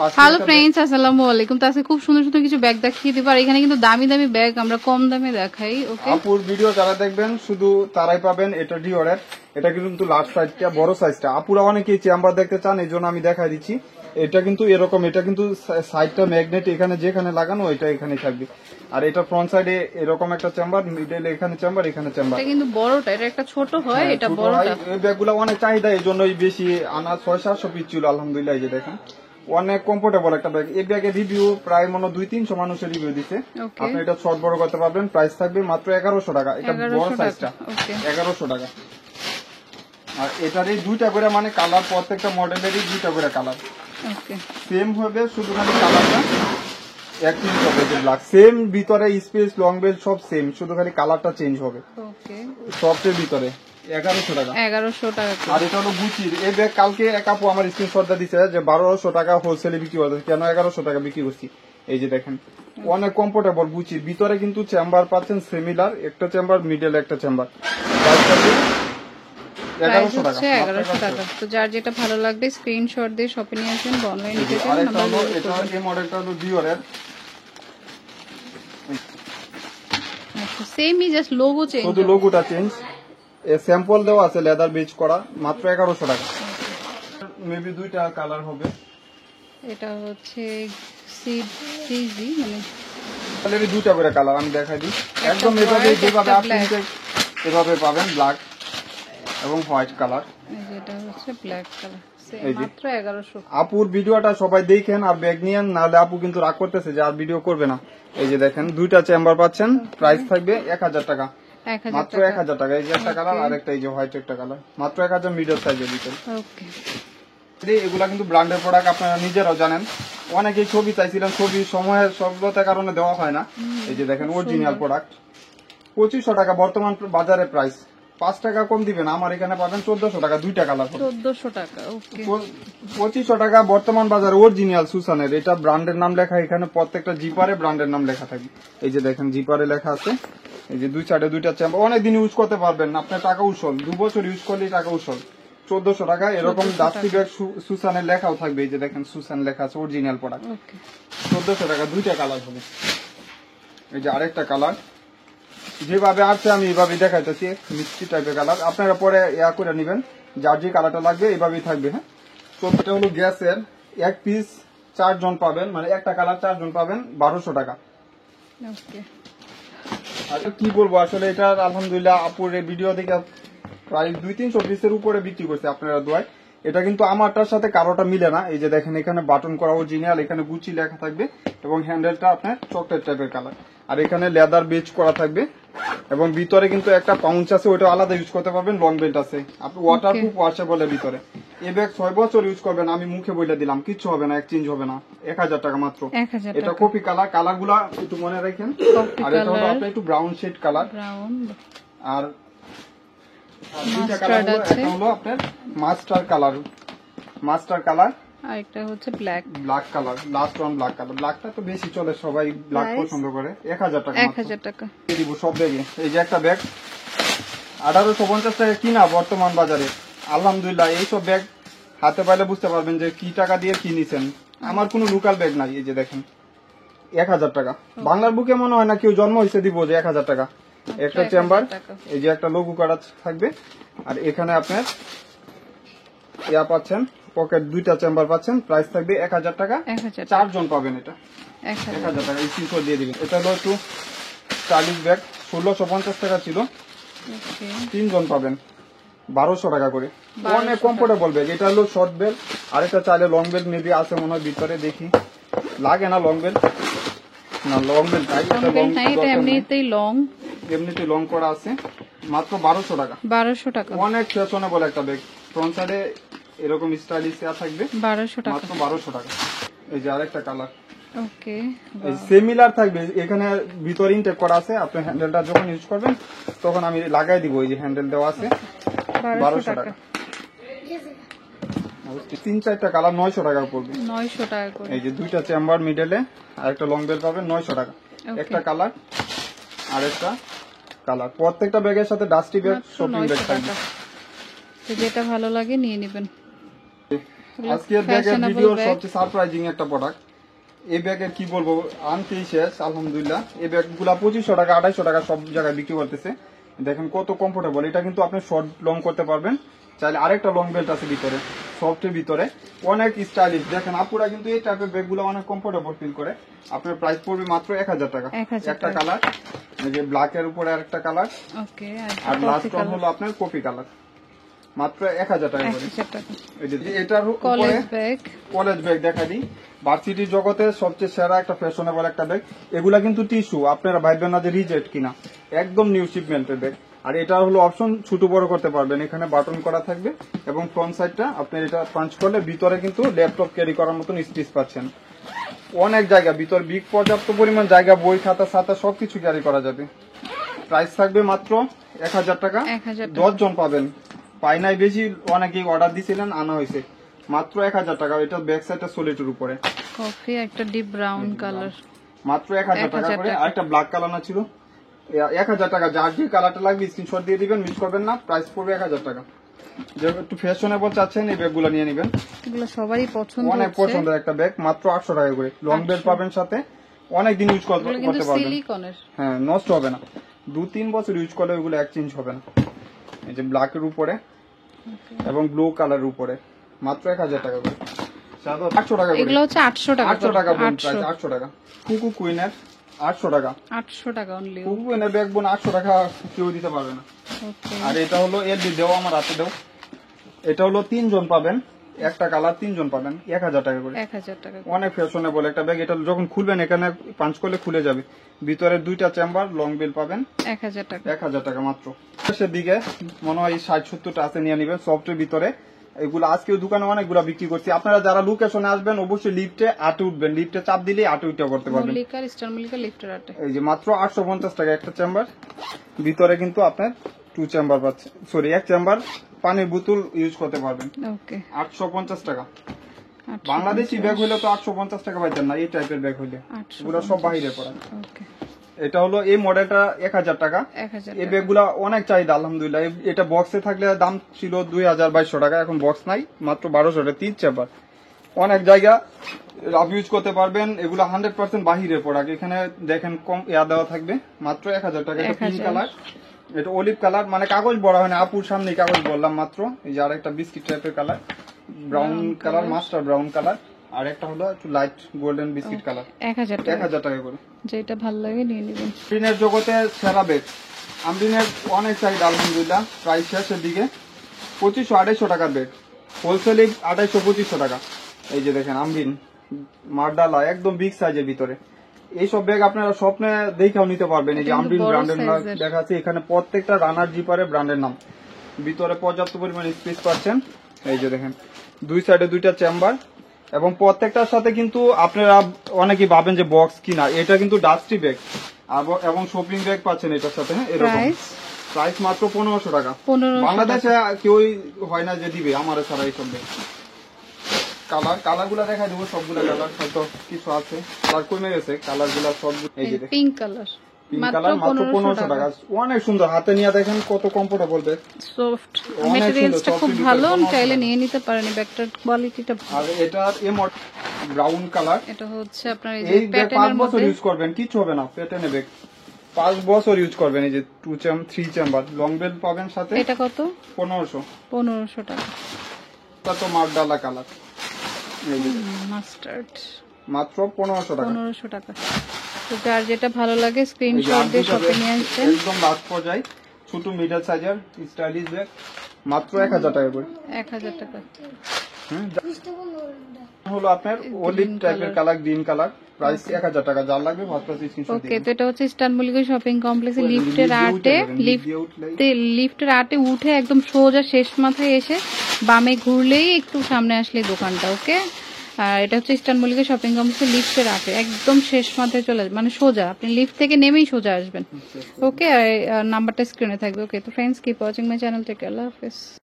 Hello friends, আসসালামু আলাইকুম। তো আজকে খুব সুন্দর সুন্দর কিছু ব্যাগ দেখিয়ে দিব, আর এখানে কিন্তু দামি দামি ব্যাগ আমরা কম দামে দেখাই। ওকে, আপুর ভিডিও যারা দেখবেন শুধু তারাই পাবেন। এটা ডিওরের, এটা কিন্তু লার্জ সাইজটা, বড় সাইজটা। আপুরা অনেকেই চেম্বার দেখতে চান, এই জন্য আমি দেখাই দিচ্ছি। এটা কিন্তু এরকম, এটা কিন্তু সাইডটা ম্যাগনেট, এখানে যেখানে লাগানো এটা এখানে থাকবে। আর এটা ফ্রন্ট সাইডে এরকম একটা চেম্বার, মিডল এখানে চেম্বার, এখানে চেম্বার। এটা কিন্তু বড়টা, এটা একটা ছোট হয়, এটা বড়টা। এই ব্যাগগুলো অনেক চাহিদা, এই জন্যই বেশি আনা। 600-700 পিস ছিল, আলহামদুলিল্লাহ। এই যে দেখেন, অনেক কমফোর্টেবল একটা ব্যাগ। এই ব্যাগের রিভিউ প্রায় মনে 200-300 মানুষের রিভিউ দিচ্ছে। আপনি এটা শর্ট বড় করতে পারবেন। প্রাইস থাকবে মাত্র 1100 টাকা। এটা বড় সাইজটা 1100 টাকা। আর এটার এই দুইটা করে মানে কালার, প্রত্যেকটা মডেলেরই দুইটা করে কালার সেম হবে, শুধু খালি কালারটা এক চেঞ্জ হবে। যে ব্ল্যাক সেম, ভিতরে স্পেস, লং বেল সব সেম, শুধু খালি কালারটা চেঞ্জ হবে। সফটের ভিতরে 1100 টাকা। 1100 টাকা। আর এটা হলো গুচির এই ব্যাগ। কালকে এক আপু আমার স্ক্রিনশটটা দিছে যে 1200 টাকা হোলসেলে বিক্রি করতে, কেন 1100 টাকা বিক্রি করছি। এই যে দেখেন, অনেক কমফোর্টেবল গুচির ভিতরে। কিন্তু চেম্বার পাচ্ছেন সিমিলার, একটা চেম্বার, মিডল একটা চেম্বার। 1100 টাকা। 1100 টাকা। তো যার যেটা ভালো লাগবে স্ক্রিনশট দিয়ে শপে নিয়ে আসবেন, অনলাইন নিতে চান। আরেকটা হলো, এটা এই মডেলটা হলো ডিওরের। আচ্ছা, সেমই, জাস্ট লোগো চেঞ্জ, শুধু লোগোটা চেঞ্জ। এ স্যাম্পল দেওয়া আছে, লেদার বেজ করা, মাত্র 1100 টাকা। মেবি দুইটা কালার হবে। এটা হচ্ছে সিজি, মানে তাহলে দুইটা করে কালার আমি দেখাই দিই। একদম এভাবে যেভাবে আপনি এভাবে পাবেন, ব্ল্যাক এবং হোয়াইট কালার। এটা হচ্ছে ব্ল্যাক কালার, মাত্র 1100। আপুর ভিডিওটা সবাই দেখেন আর ব্যাগ নিয়েন, নাহলে আপু কিন্তু রাগ করতেছে যে আর ভিডিও করবে না। এই যে দেখেন, দুইটা চেম্বার পাচ্ছেন, প্রাইস থাকবে 1000 টাকা, মাত্র 1000 টাকা। এই যে একটা কালার, আর একটা এই যে হোয়াইট একটা কালার, মাত্র 1000, মিডল সাইজের ভিতরে। এগুলা কিন্তু ব্র্যান্ডের প্রোডাক্ট, আপনারা নিজেরাও জানেন। অনেকেই ছবি চাইছিলেন, ছবি সময়ের স্বল্পতার কারণে দেওয়া হয় না। এই যে দেখেন, অরিজিনাল প্রোডাক্ট 2500 টাকা বর্তমান বাজারে প্রাইস। 5 টাকা কম দিবেন, আমার এখানে পাবেন 1400 টাকা। দুইটা কালার 1400 টাকা। 2500 টাকা বর্তমান বাজারে অরিজিনাল সুসানের। এটা ব্র্যান্ডের নাম লেখা, এখানে প্রত্যেকটা জিপারে ব্র্যান্ডের নাম লেখা থাকবে। এই যে দেখেন, জিপারে লেখা আছে। এই যে দুই সাইডে দুইটা চেম্বার, অনেকদিন ইউজ করতে পারবেন, আপনার টাকা উসল, 2 বছর ইউজ করলে টাকা উসল। 1400 টাকা। এরকম ডাস্টি ব্যাগ সুসানের লেখাও থাকবে। এই যে দেখেন, সুসান লেখা আছে, অরিজিনাল প্রোডাক্ট। 1400 টাকা। দুইটা কালার হবে। এই যে আরেকটা কালার, যেভাবে আছে আমি এভাবে দেখাইতেছি, মিষ্টি টাইপের কালার। আপনারা পরে ইয়া করে নেবেন, যার যে কালারটা লাগবে এভাবেই থাকবে। হ্যাঁ, তো এটা হলো গ্যাসের, এক পিস 4 জন পাবেন, মানে একটা কালার 4 জন পাবেন, 1200 টাকা। আর কি বলবো আসলে, এটা আলহামদুলিল্লাহ আপুর ভিডিও দেখে প্রায় 200-300 পিসের উপরে বিক্রি করছে আপনারা দোয়ায়। এটা কিন্তু আমারটার সাথে কারোটা মিলে না। এই যে দেখেন, এখানে বাটন করা অরিজিনাল, এখানে গুচি লেখা থাকবে, এবং হ্যান্ডেলটা আপনার চকলেট টাইপের কালার। আর এখানে লেদার বেজ করা থাকবে, এবং ভিতরে কিন্তু একটা পাউঞ্চ আছে, ওটা আলাদা ইউজ করতে পারবেন। লং বেল্ট আছে, আপনি ওয়াটারপ্রুফ, ওয়াশেবল এর ভিতরে। এই ব্যাগ 6 বছর ইউজ করবেন, আমি মুখে বলে দিলাম, কিচ্ছু হবে না, এক্সচেঞ্জ হবে না। 1000 টাকা মাত্র। এটা কফি কালার, কালার গুলা একটু মনে রাখেন। আর এটা হলো আপনার একটু ব্রাউন শেড কালার। আর দুইটা কালার হলো, একটা হলো আপনার মাস্টার কালার, আর একটা হচ্ছে black colour, last one black colour. ব্ল্যাকটা তো বেশি চলে, সবাই ব্ল্যাক পছন্দ করে। 1000 টাকা, 1000 টাকা দিব সব ব্যাগে। এই যে একটা ব্যাগ 1850 টাকা কিনা বর্তমান বাজারে। আলহামদুলিল্লাহ, এইসব ব্যাগ হাতে পাইলে বুঝতে পারবেন যে কি টাকা দিয়ে কিনেছেন। আমার কোনো লোকাল ব্যাগ নাই। এই যে দেখেন, 1000 টাকা। বাংলার বুকে মনে হয় না কেউ জন্ম হয়েছে দিব যে 1000 টাকা। একটা চেম্বার, এই যে একটা লোগো করা থাকবে, আর এখানে আপনার ইয়া পাচ্ছেন, পকেট, দুইটা চেম্বার পাচ্ছেন। প্রাইস থাকবে 1000 টাকা। 4 জন পাবেন, এটা 1000 টাকা। স্ক্রিনশট দিয়ে দিবেন। এটা হলো একটু স্টাইলিশ ব্যাগ, 1650 টাকা ছিল, 3 জন পাবেন, 1200 টাকা করে। অনেক কমফোর্টেবল ব্যাগ। এটা হলো শর্ট বেল্ট, আর এটা চাইলে লং বেল্ট মেবি আছে মনে হয় ভিতরে, দেখি লাগে না লং বেল্ট, না লং বেল্ট নাই, এটা এমনিতেই লং করা আছে, মাত্র 1200 টাকা। 1200 টাকা। অনেক ফ্যাশনেবল একটা ব্যাগ, ফ্রন্ট সাইডে এরকম স্টাইলিশ থাকবে, 1200 টাকা, মাত্র 1200 টাকা। এই যে আরেকটা কালার, ওকে, এই সিমিলার থাকবে। এখানে ভিতরে ইনটেক করা আছে, আপনি হ্যান্ডেলটা যখন ইউজ করবেন তখন আমি লাগাই দিব। এই যে হ্যান্ডেল দেওয়া আছে, 1200 টাকা। 3-4টা কালার 900 টাকা পড়বে, 900 টাকা করে। এই যে দুইটা চেম্বার মিডলে, আর একটা লং বেল পাবেন, 900 টাকা। একটা কালার, আর একটা কালার। প্রত্যেকটা ব্যাগের সাথে ডাস্টি ব্যাগ, শপিং ব্যাগ থাকবে। তো যেটা ভালো লাগে নিয়ে নেবেন। আজকের ব্যাগের ভিডিওর সবচেয়ে সারপ্রাইজিং একটা প্রোডাক্ট। এই ব্যাগের কি বলবো, আনতেই শেষ আলহামদুলিল্লাহ। এই ব্যাগগুলা 2500 টাকা 2800 টাকা সব জায়গায় বিক্রি করতেছে। দেখেন কত কমফোর্টেবল, এটা কিন্তু আপনি শর্ট লং করতে পারবেন। চাইলে আরেকটা লং বেল্ট আছে ভিতরে, সফটের ভিতরে, অনেক স্টাইলিশ। দেখেন আপুরা কিন্তু এই টাইপের ব্যাগগুলো অনেক কমফোর্টেবল ফিল করে। আপনার প্রাইস পড়বে মাত্র 1000 টাকা। 1000 একটা কালার, এই যে ব্ল্যাক এর উপরে আরেকটা কালার, ওকে, আর লাস্ট ওয়ান হলো আপনার কফি কালার, মাত্র 1000 টাকা করে। 1000 টাকা। এই যে এটার উপরে কলেজ ব্যাগ দেখা দিই, ভার্সিটি জগতে সবচেয়ে সেরা একটা ফ্যাশনেবল একটা ব্যাগ। এগুলা কিন্তু টিস্যু, আপনারা ভাববেন না যে রিজেক্ট কিনা, একদম নিউ শিপমেন্টের ব্যাগ। আর এটা হলো অপশন ছোট বড় করতে পারবেন, এখানে বাটন করা থাকবে এবং ফ্রন্ট সাইডটা আপনি এটা পাঞ্চ করলে ভিতরে কিন্তু ল্যাপটপ ক্যারি করার মতন স্পেস পাচ্ছেন। অনেক জায়গা ভিতর, বিগ পর্যাপ্ত পরিমাণ জায়গা, বই খাতা ছাতা সবকিছু ক্যারি করা যাবে। প্রাইস থাকবে মাত্র 1000 টাকা। 10 জন পাবেন, পাই নাই বেশি, অনেকেই অর্ডার দিছিলেন, আনা হয়েছে মাত্র 1000 টাকা। এটা ব্যাক সাইডটা সলিডের উপরে কফি, একটা ডিপ ব্রাউন কালার, মাত্র 1000 টাকা করে। আর একটা ব্ল্যাক কালার না ছিল, 1000 টাকা। যার যে কালারটা লাগবে স্ক্রিনশট দিয়ে দিবেন, মিস করবেন না। প্রাইস পড়বে 1000 টাকা। যে একটু ফ্যাশনেবল চাচ্ছেন এই ব্যাগগুলো নিয়ে নেবেন, এগুলো সবারই পছন্দ, অনেক পছন্দের একটা ব্যাগ। মাত্র 800 টাকা করে। লং বেল্ট পাবেন সাথে, অনেক দিন ইউজ করতে পারবেন। হ্যাঁ, নষ্ট হবে না, 2-3 বছর ইউজ করলে ওইগুলো এক্সচেঞ্জ হবে না। এই যে ব্ল্যাক এর উপরে এবং ব্লু কালার উপরে, মাত্র 1000 টাকা করে। 800 টাকা করে। এগুলো হচ্ছে 800 টাকা। 800 টাকা প্রাইস, 800 টাকা। কুকু কুইনের 800 টাকা। 800 টাকা অনলি। কুকু কুইনের ব্যাগ বোন 800 টাকা কেউ দিতে পারবে না। ওকে। আর এটা হলো এলবি, দেও আমার হাতে দেও। এটা হলো 3 জন পাবেন, একটা কালার 3 জন পাবেন, 1000 টাকা করে। 1000 টাকা। অনেক ফ্যাশনেবল একটা ব্যাগ। এটা যখন খুলবেন এখানে পাঞ্চ করলে খুলে যাবে। ভিতরে 2টা চেম্বার, লং বেল পাবেন, 1000 টাকা। 1000 টাকা মাত্র। শেষের দিকে মনে হয় 60-70টা আছে, নিয়ে নেবেন সফটের ভিতরে। এগুলো আজকে দোকানে অনেকগুলো বিক্রি করছি। আপনারা যারা লোকেশনে আসবেন অবশ্যই লিফটে আটে উঠবেন, লিফটে চাপ দিলেই আটে উঠে করতে পারবেন। মল্লিকার স্টার মল্লিকার লিফটের আটে। এই যে মাত্র 850 টাকা একটা চেম্বার। ভিতরে কিন্তু আপনার 2 চেম্বার পাচ্ছেন, সরি 1 চেম্বার, পানির বোতল ইউজ করতে পারবেন। ওকে, 850 টাকা। বাংলাদেশি ব্যাগ হইলে তো 850 টাকা পাইতেন না, এই টাইপের ব্যাগ হইলে। এগুলো সব বাহিরে পড়া। ওকে, এটা হলো এই মডেলটা 1000 টাকা। এই ব্যাগগুলা অনেক চাহিদা আলহামদুলিল্লাহ। এটা বক্সে থাকলে দাম ছিল 2200 টাকা, এখন বক্স নাই, মাত্র 1200 টাকা। 3 চেম্বার, অনেক জায়গা রাব ইউজ করতে পারবেন। এগুলো 100% বাহিরের প্রোডাক্ট। এখানে দেখেন কম এয়া দেওয়া থাকবে, মাত্র 1000 টাকা। এটা পিঙ্ক কালার, এটা অলিভ কালার, মানে কাগজ বড়া হয় না, আপুর সামনে কাগজ বললাম মাত্র। এই যে আরেকটা বিস্কিট টাইপের colour, brown colour, master brown colour, আর একটা হলো একটু লাইট গোল্ডেন বিস্কিট কালার। 1000 টাকা করে। যেটা ভালো লাগে নিয়ে নেবেন। আমরিনের জগতে সেরা ব্যাগ। আমরিনের অনেক চাহিদা আলহামদুলিল্লাহ। প্রাইস শেষের দিকে 2500-2800 টাকার ব্যাগ, হোলসেলে 2800-2500 টাকা। এই যে দেখেন আমরিন মারডালা, একদম বিগ সাইজের ভিতরে। এইসব ব্যাগ আপনারা স্বপ্নে দেখেও নিতে পারবেন। এই যে আমরিন ব্র্যান্ডের দেখা আছে এখানে, প্রত্যেকটা রানার জিপারে ব্র্যান্ডের নাম। ভিতরে পর্যাপ্ত পরিমাণ স্পেস পাচ্ছেন। এই যে দেখেন 2 সাইডে 2টা চেম্বার, এবং প্রত্যেকটার সাথে কিন্তু আপনারা অনেকেই ভাবেন যে বক্স কিনা, এটা কিন্তু ডাস্টি ব্যাগ এবং শপিং ব্যাগ পাচ্ছেন এটার সাথে। এরকম প্রাইস মাত্র 1500 টাকা। বাংলাদেশে কেউই হয় না যে দিবে আমার ছাড়া এইসব ব্যাগ। কালার গুলা দেখাই দেবো, সবগুলা কালার, হয়তো কিছু আছে কালার কমে গেছে, কালার গুলা সব। এই যে পিঙ্ক কালার, মাত্র 1500 টাকা। অনেক সুন্দর, হাতে নিয়ে দেখেন কত কমফোর্টেবল ব্যাগ, সফট ম্যাটেরিয়ালসটা খুব ভালো, চাইলে নিয়ে নিতে পারেন। ব্যাগটার কোয়ালিটিটা ভালো। আর এটার ব্রাউন কালার, এটা হচ্ছে আপনার এই যে প্যাটার্নের মধ্যে 5 বছর ইউজ করবেন, কিছু হবে না। প্যাটার্নের ব্যাগ 5 বছর ইউজ করবেন। এই যে 3 চেম্বার, লং বেল পাবেন সাথে। এটা কত? 1500 টাকা। এটা তো মারডালা কালার, এই যে মাস্টার্ড, মাত্র 1500 টাকা। 1500 টাকা। তো যার যেটা ভালো লাগে স্ক্রিনশট দিয়ে শপে নিয়ে আসবেন। একদম লাস্ট পর্যায়ে ছোট মিডল সাইজের স্টাইলিশ ব্যাগ, মাত্র 1000 টাকা করে। 1000 টাকা। হলো আপনার অলিভ টাইপের কালার, গ্রিন কালার, প্রাইস 1000 টাকা। যার লাগবে মাত্র স্ক্রিনশট দিন। ওকে, তো এটা হচ্ছে ইস্টার্ন মল্লিকা শপিং কমপ্লেক্সে লিফটের আটে উঠে একদম সোজা শেষ মাথায় এসে বামে ঘুরলেই একটু সামনে আসলে দোকানটা। ওকে, আর এটা হচ্ছে ইস্টার্ন মল্লিকা শপিং কমপ্লেক্সে লিফটের আটে একদম শেষ মাথায় চলে আসবে, মানে সোজা আপনি লিফট থেকে নেমেই সোজা আসবেন। ওকে, আর নাম্বারটা স্ক্রিনে থাকবে। ওকে, তো friends, keep watching my channel, take care, Allah হাফেজ।